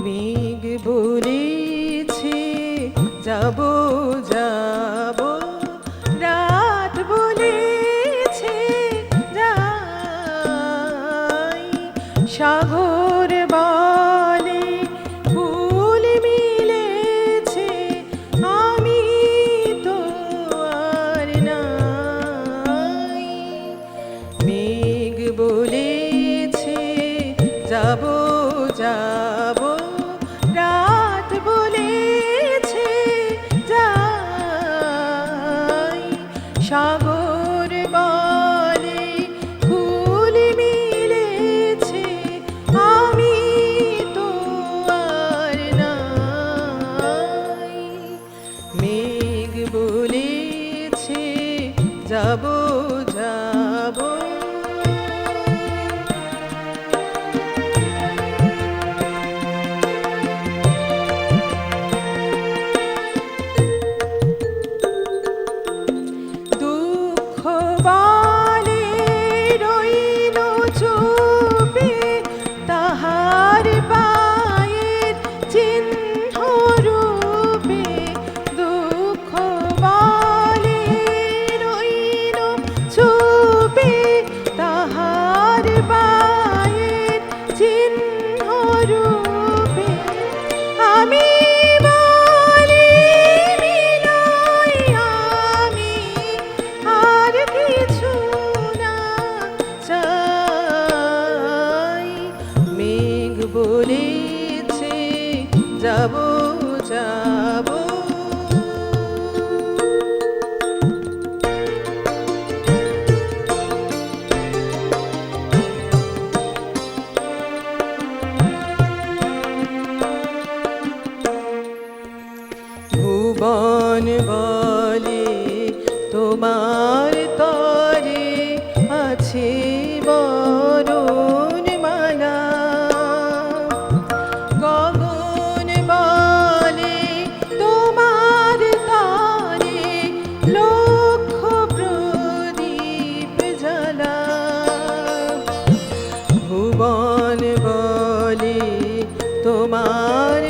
মেঘ বলেছে যাব যাব, রাত বলেছে যাই, সাগর বলে ফুল মিলেছে, আমি তো আর নাই। মেঘ বলেছে যাব যাব, রাত বলেছে যাই, সাগর বলে ফুল মিলেছে, আমি তো আর নাই। মেঘ বলেছে যাব যাব। তাহার পায়ের চিহ্ন রূপে, দুঃখ বলে রইল চুপে, তাহার পায়ের চিহ্ন রূপে, আমি বলি বিনয় আমি আর কিছু না চাই। মেঘ বলেছে যাব যাব। ভুবন বলে তোমার তরে আছে বরণ মালা, গগন বলে তোমার তরে লক্ষ প্রদীপ জ্বালা, ভুবন বলে তোমার